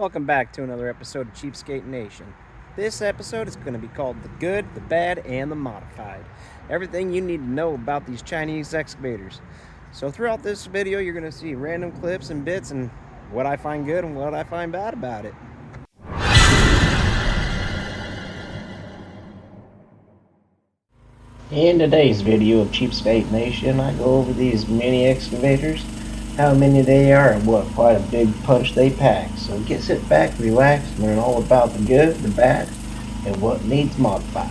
Welcome back to another episode of Cheapskate Nation. This episode is going to be called The Good, the Bad, and the Modified. Everything you need to know about these Chinese excavators. So throughout this video, you're going to see random clips and bits and what I find good and what I find bad about it. In today's video of Cheapskate Nation, I go over these mini excavators, how many they are, and what quite a big punch they pack. So sit back, relax, and learn all about the good, the bad, and what needs modified.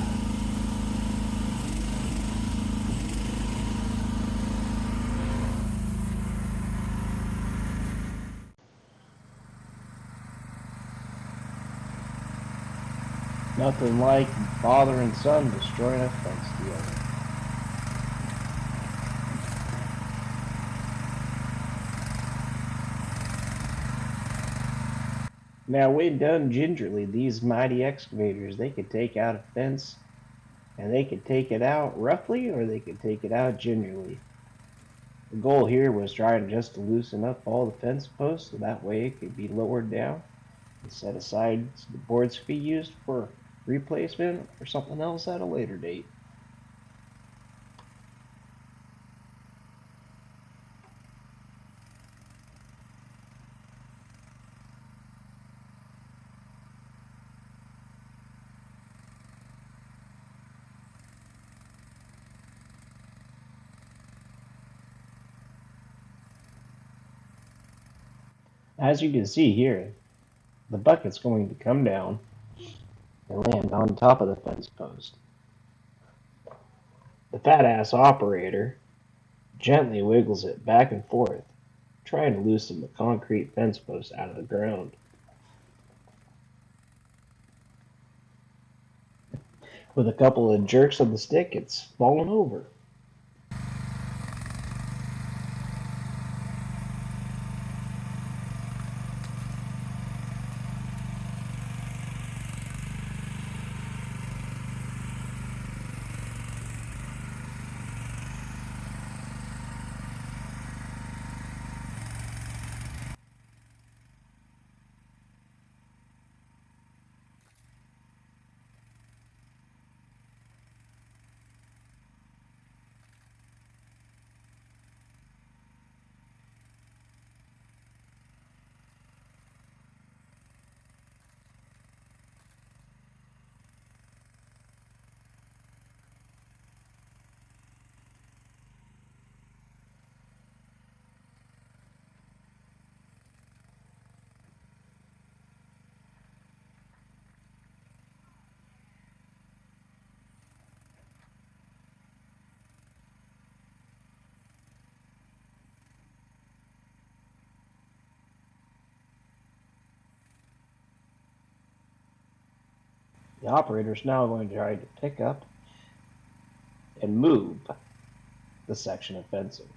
Nothing like father and son destroying a fence together. Now, when done gingerly, these mighty excavators, they could take out a fence, and they could take it out roughly, or they could take it out gingerly. The goal here was trying just to loosen up all the fence posts, so that way it could be lowered down and set aside so the boards could be used for replacement or something else at a later date. As you can see here, the bucket's going to come down and land on top of the fence post. The fat-ass operator gently wiggles it back and forth, trying to loosen the concrete fence post out of the ground. With a couple of jerks of the stick, it's fallen over. The operator is now going to try to pick up and move the section of fencing.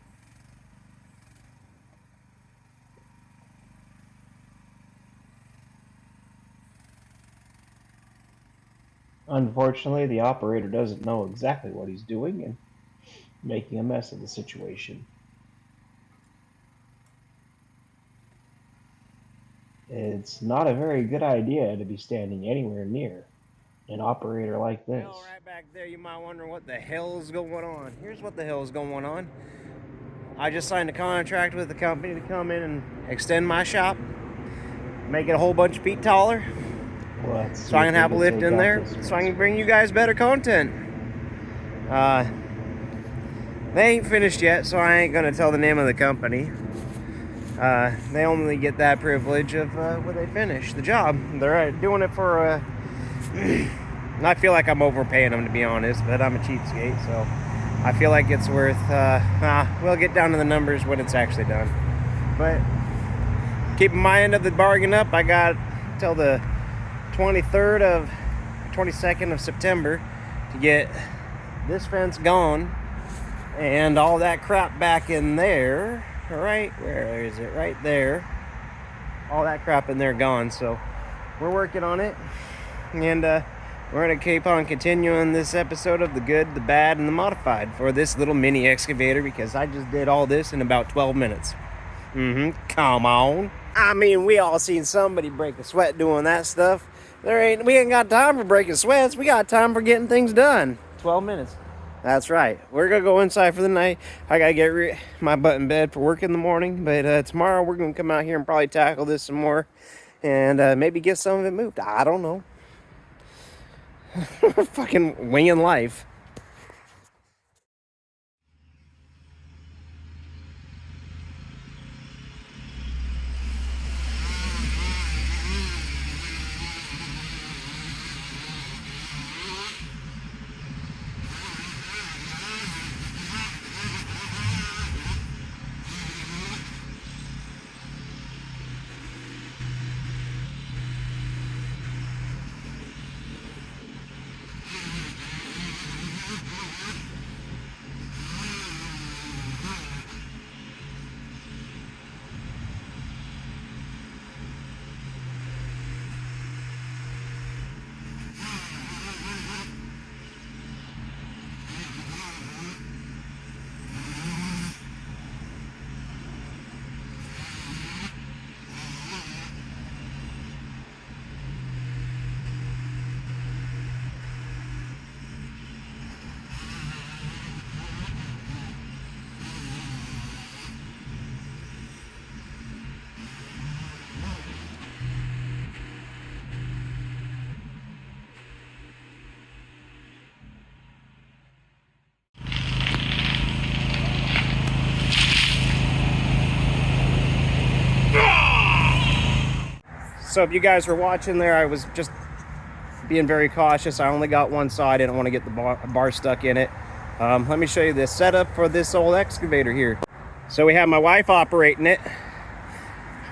Unfortunately, the operator doesn't know exactly what he's doing and making a mess of the situation. It's not a very good idea to be standing anywhere near an operator like this. Well, right back there, you might wonder what the hell is going on. Here's what the hell is going on. I just signed a contract with the company to come in and extend my shop, make it a whole bunch of feet taller, so I can have a lift in there, so I can bring you guys better content. They ain't finished yet, so I ain't gonna tell the name of the company. They only get that privilege of when they finish the job. They're doing it for I feel like I'm overpaying them, to be honest, but I'm a cheapskate, so I feel like it's worth, we'll get down to the numbers when it's actually done. But keeping my end of the bargain up, I got till the 22nd of September to get this fence gone and all that crap back in there. Right, where is it? Right there. All that crap in there gone, so we're working on it. And we're going to keep on continuing this episode of The Good, the Bad, and the Modified for this little mini excavator because I just did all this in about 12 minutes. Come on. I mean, we all seen somebody break a sweat doing that stuff. We ain't got time for breaking sweats. We got time for getting things done. 12 minutes. That's right. We're gonna go inside for the night. I gotta get my butt in bed for work in the morning. But tomorrow we're gonna come out here and probably tackle this some more, and maybe get some of it moved. I don't know. Fucking winging life. So if you guys were watching there, I was just being very cautious. I only got one side. I didn't want to get the bar stuck in it. Let me show you the setup for this old excavator here. So we have my wife operating it.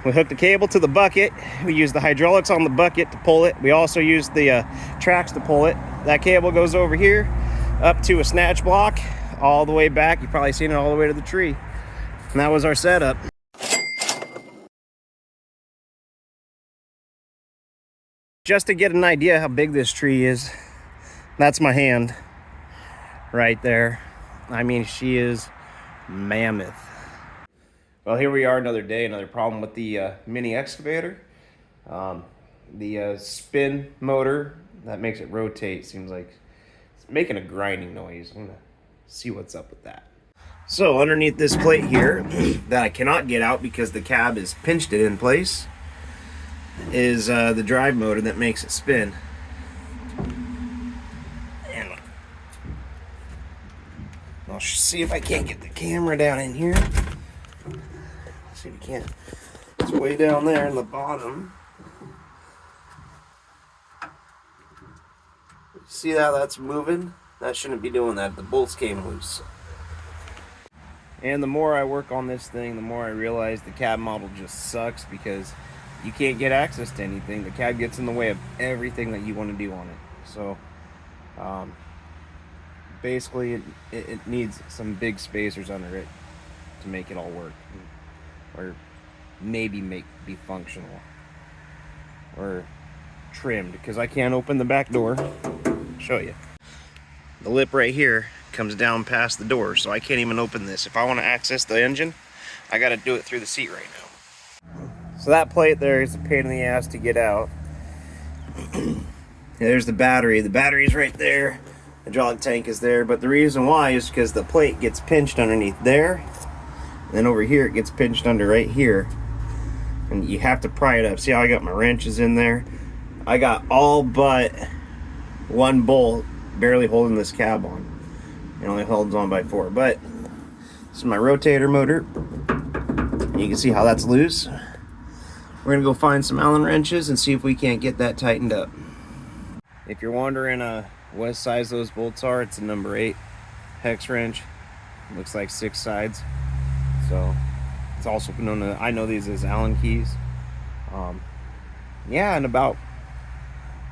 We hook the cable to the bucket. We use the hydraulics on the bucket to pull it. We also use the tracks to pull it. That cable goes over here, up to a snatch block, all the way back. You've probably seen it all the way to the tree. And that was our setup. Just to get an idea how big this tree is, that's my hand right there. I mean, she is mammoth. Well, here we are, another day, another problem with the mini excavator. The spin motor that makes it rotate seems like it's making a grinding noise. I'm gonna see what's up with that. So underneath this plate here that I cannot get out because the cab is pinched it in place is the drive motor that makes it spin. And I'll see if I can't get the camera down in here. See if we can. It's way down there in the bottom. See how that's moving? That shouldn't be doing that. The bolts came loose. And the more I work on this thing, the more I realize the cab model just sucks because you can't get access to anything. The cab gets in the way of everything that you want to do on it. So basically it needs some big spacers under it to make it all work, or maybe be functional or trimmed, because I can't open the back door. Show you. The lip right here comes down past the door, so I can't even open this. If I want to access the engine, I got to do it through the seat right now. So that plate there is a pain in the ass to get out. There's the battery. The battery's right there. The hydraulic tank is there. But the reason why is because the plate gets pinched underneath there. And then over here it gets pinched under right here. And you have to pry it up. See how I got my wrenches in there? I got all but one bolt barely holding this cab on. It only holds on by 4. But this is my rotator motor. You can see how that's loose. We're gonna go find some Allen wrenches and see if we can't get that tightened up. If you're wondering what size those bolts are, it's a number 8 hex wrench. It looks like 6 sides. So it's also known as, I know these as Allen keys. Yeah, and about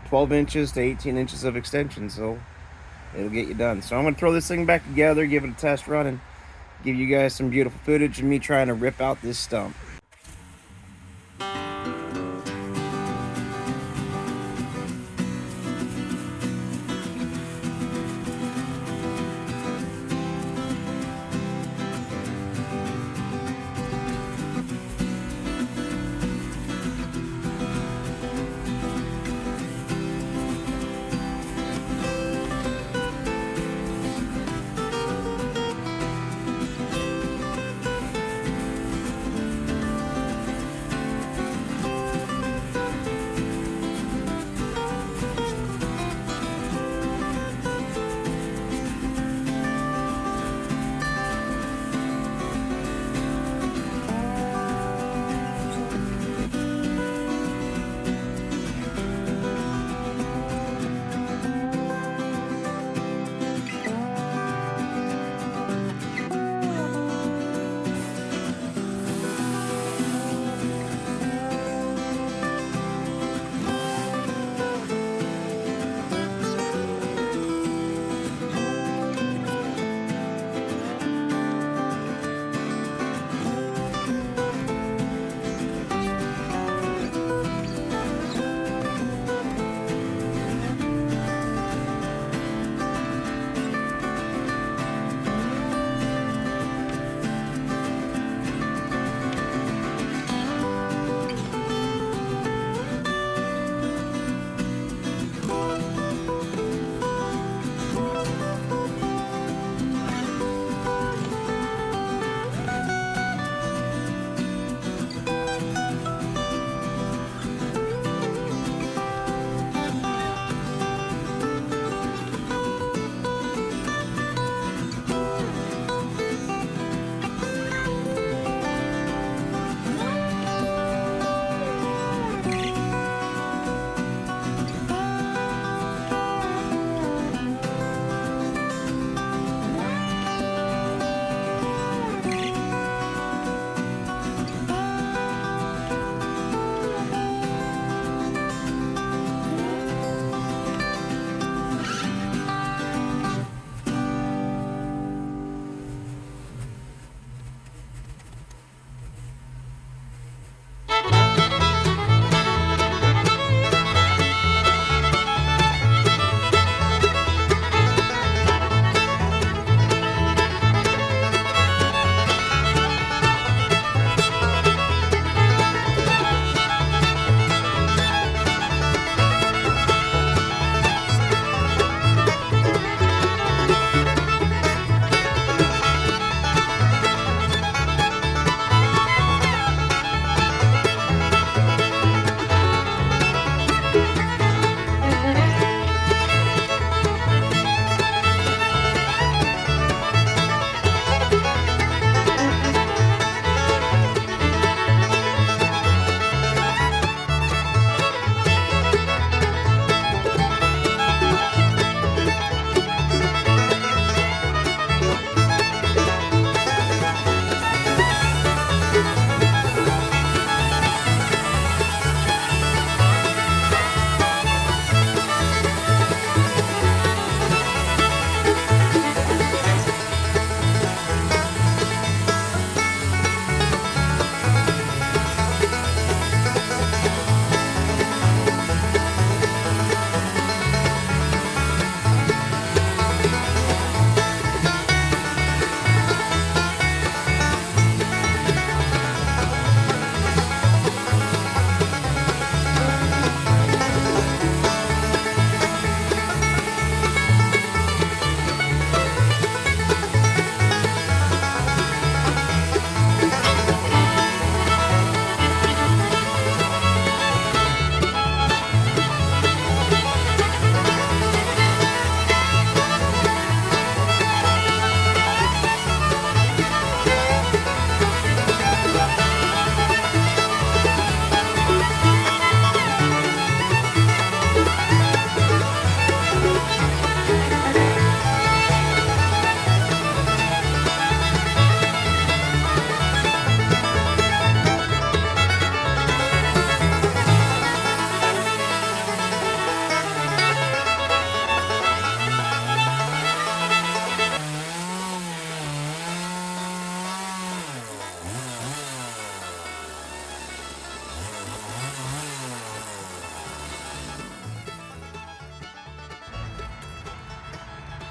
12 inches to 18 inches of extension, so it'll get you done. So I'm gonna throw this thing back together, give it a test run, and give you guys some beautiful footage of me trying to rip out this stump.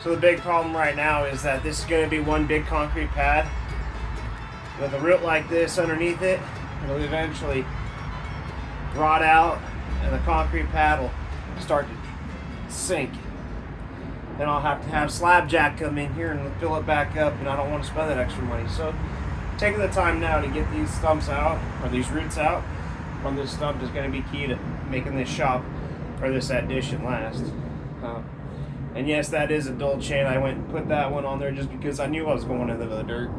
So the big problem right now is that this is going to be one big concrete pad with a root like this underneath it. It'll eventually rot out and the concrete pad will start to sink. Then I'll have to have slab jack come in here and fill it back up, and I don't want to spend that extra money. So taking the time now to get these stumps out, or these roots out from this stump, is going to be key to making this shop or this addition last. And yes, that is a dull chain. I went and put that one on there just because I knew I was going into the dirt.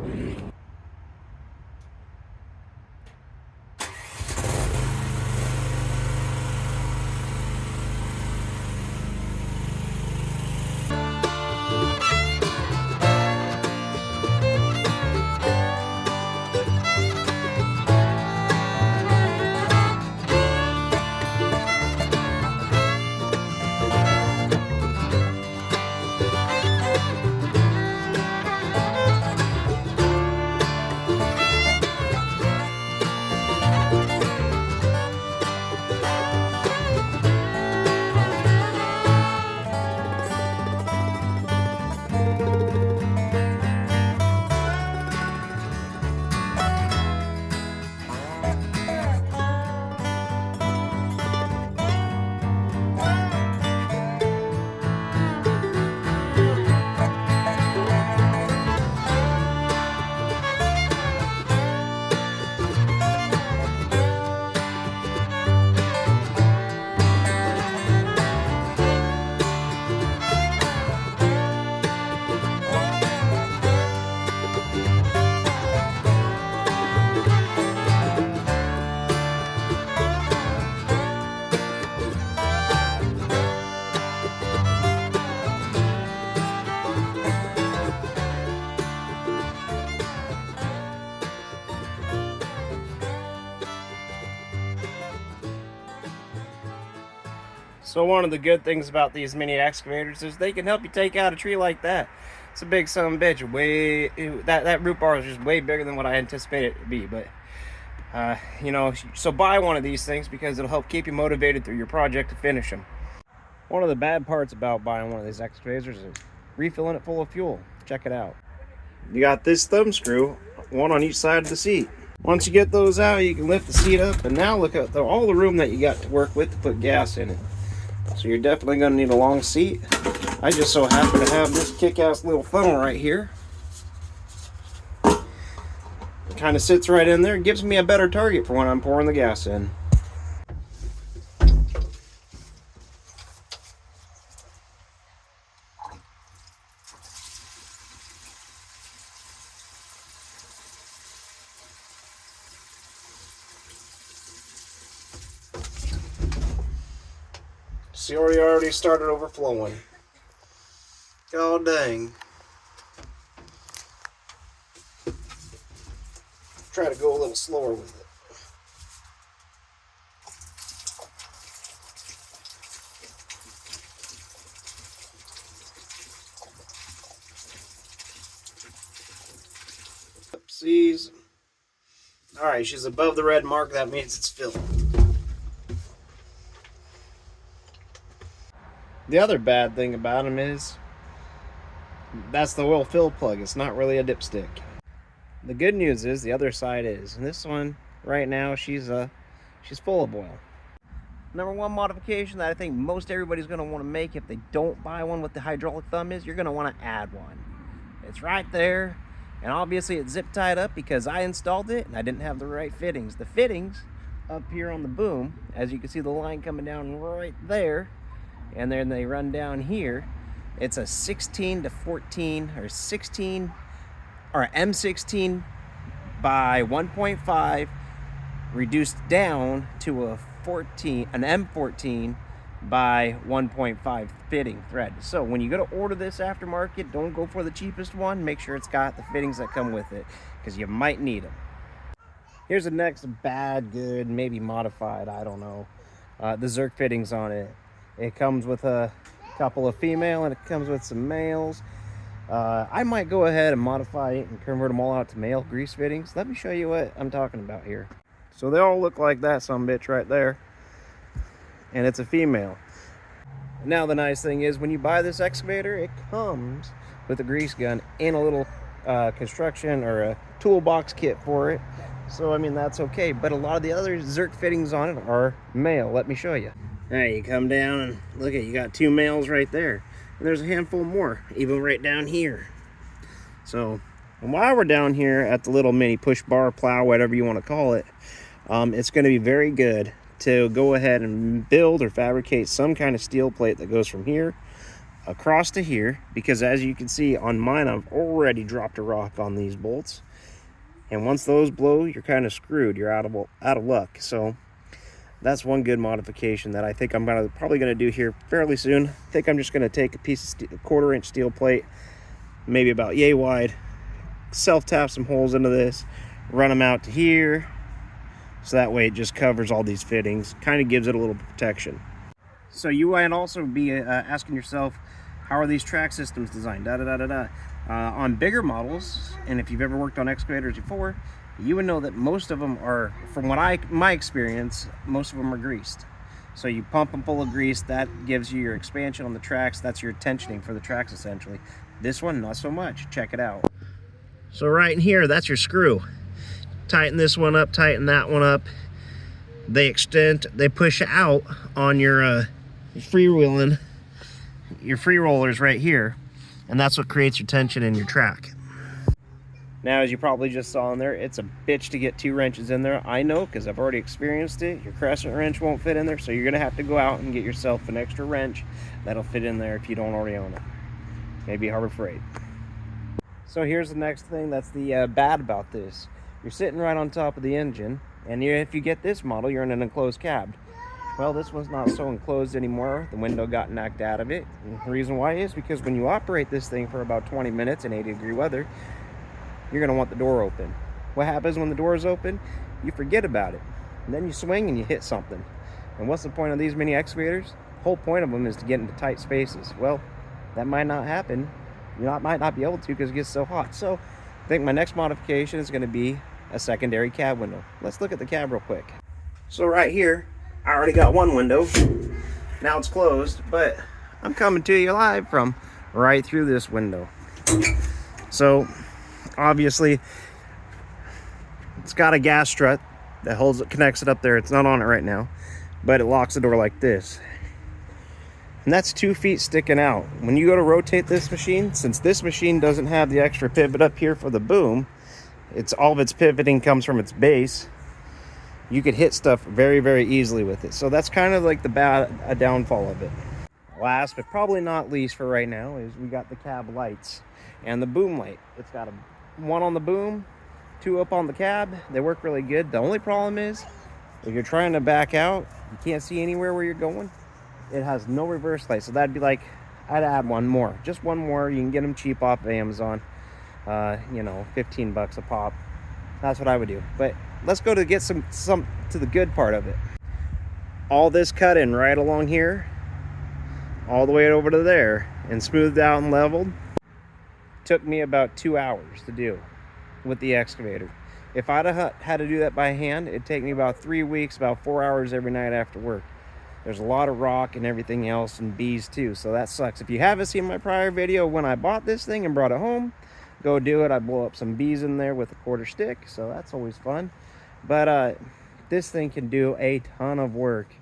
So one of the good things about these mini excavators is they can help you take out a tree like that. It's a big son of a bitch. That root bar is just way bigger than what I anticipated it to be. But you know, so buy one of these things because it'll help keep you motivated through your project to finish them. One of the bad parts about buying one of these excavators is refilling it full of fuel. Check it out. You got this thumb screw, one on each side of the seat. Once you get those out, you can lift the seat up, and now look at all the room that you got to work with to put gas in it. So you're definitely going to need a long seat. I just so happen to have this kick-ass little funnel right here. It kind of sits right in there. It gives me a better target for when I'm pouring the gas in. See, already started overflowing. God dang. Try to go a little slower with it. Oopsies. Alright, she's above the red mark. That means it's filled. The other bad thing about them is that's the oil fill plug. It's not really a dipstick. The good news is the other side is. And this one right now, she's full of oil. Number one modification that I think most everybody's going to want to make if they don't buy one with the hydraulic thumb is you're going to want to add one. It's right there, and obviously it's zip tied up because I installed it and I didn't have the right fittings. The fittings up here on the boom, as you can see the line coming down right there, and then they run down here. It's a 16 to 14 or 16 or M16 by 1.5 reduced down to an M14 by 1.5 fitting thread. So when you go to order this aftermarket, don't go for the cheapest one. Make sure it's got the fittings that come with it because you might need them. Here's the next bad, good, maybe modified, I don't know. The Zerk fittings on it. It comes with a couple of female and it comes with some males. I might go ahead and modify it and convert them all out to male grease fittings. Let me show you what I'm talking about here. So they all look like that sumbitch right there. And it's a female. Now the nice thing is when you buy this excavator, it comes with a grease gun and a little construction or a toolbox kit for it. So I mean, that's okay, but a lot of the other Zerk fittings on it are male. Let me show you. All right, you come down and look at, you got 2 males right there, and there's a handful more even right down here. So and while we're down here at the little mini push bar plow, whatever you want to call it, it's going to be very good to go ahead and build or fabricate some kind of steel plate that goes from here across to here, because as you can see on mine, I've already dropped a rock on these bolts, and once those blow, you're kind of screwed. You're out of luck. So that's one good modification that I think I'm probably gonna do here fairly soon. I think I'm just gonna take a piece of 1/4 inch steel plate, maybe about yay wide, self-tap some holes into this, run them out to here, so that way it just covers all these fittings, kind of gives it a little protection. So you might also be asking yourself, how are these track systems designed? On bigger models, and if you've ever worked on excavators before, you would know that most of them are, from my experience, most of them are greased. So you pump them full of grease, that gives you your expansion on the tracks, that's your tensioning for the tracks essentially. This one, not so much. Check it out. So right in here, that's your screw. Tighten this one up, tighten that one up. They extend, they push out on your freewheeling, your free rollers right here, and that's what creates your tension in your track. Now, as you probably just saw in there, it's a bitch to get 2 wrenches in there. I know, because I've already experienced it. Your crescent wrench won't fit in there, so you're gonna have to go out and get yourself an extra wrench that'll fit in there if you don't already own it. Maybe Harbor Freight. So here's the next thing that's the bad about this. You're sitting right on top of the engine, and if you get this model, you're in an enclosed cab. Well, this one's not so enclosed anymore. The window got knocked out of it. And the reason why is because when you operate this thing for about 20 minutes in 80-degree weather, you're gonna want the door open. What happens when the door is open? You forget about it. And then you swing and you hit something. And what's the point of these mini excavators? The whole point of them is to get into tight spaces. Well, that might not happen. You might not be able to because it gets so hot. So I think my next modification is gonna be a secondary cab window. Let's look at the cab real quick. So right here, I already got one window. Now it's closed, but I'm coming to you live from right through this window. So obviously it's got a gas strut that holds it, connects it up there. It's not on it right now, but it locks the door like this. And that's 2 feet sticking out. When you go to rotate this machine, since this machine doesn't have the extra pivot up here for the boom, it's all of its pivoting comes from its base. You could hit stuff very, very easily with it. So that's kind of like a downfall of it. Last but probably not least for right now is we got the cab lights and the boom light. It's got one on the boom, 2 up on the cab. They work really good. The only problem is if you're trying to back out, you can't see anywhere where you're going. It has no reverse light. So that'd be like, I'd add one more, just one more. You can get them cheap off of Amazon. You know, 15 bucks a pop. That's what I would do. But let's go to get some to the good part of it. All this cut in right along here, all the way over to there, and smoothed out and leveled, took me about 2 hours to do with the excavator. If I'd have had to do that by hand, it'd take me about 3 weeks, about 4 hours every night after work. There's a lot of rock and everything else, and bees too, so that sucks. If you haven't seen my prior video when I bought this thing and brought it home, go do it. I blow up some bees in there with a 1/4 stick, so that's always fun. But this thing can do a ton of work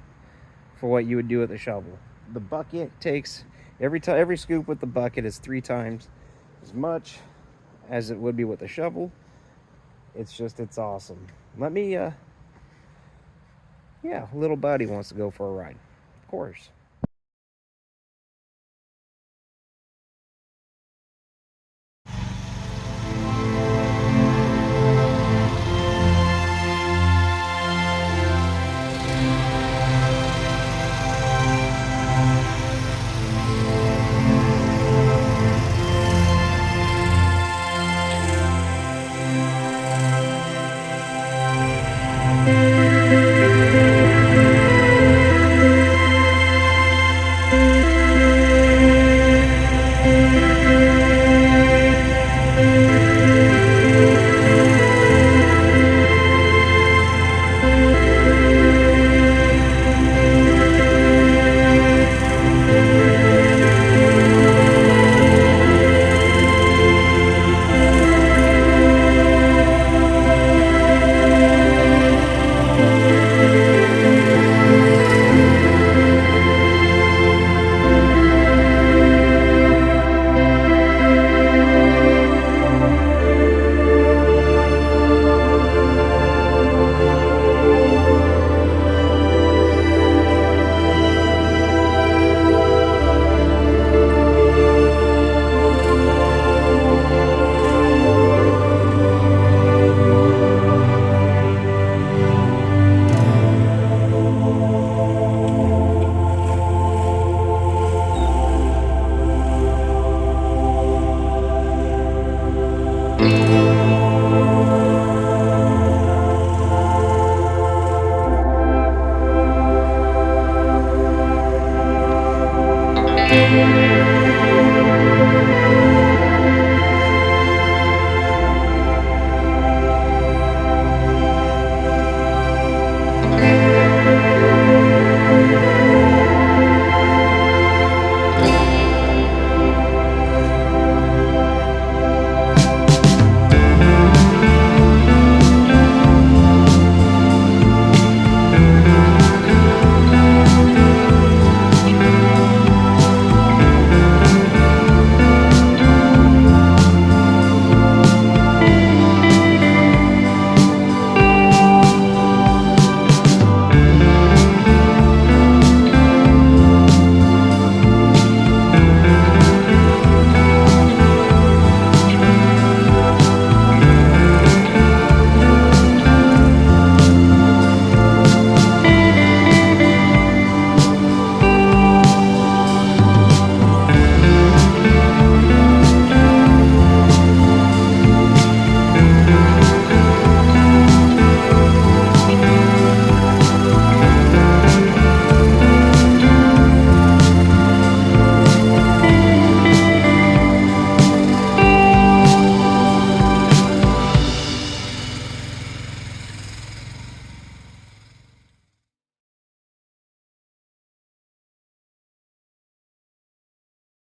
for what you would do with a shovel. The bucket takes, every scoop with the bucket is 3 times as much as it would be with a shovel. It's awesome. Let me, yeah, little buddy wants to go for a ride. Of course.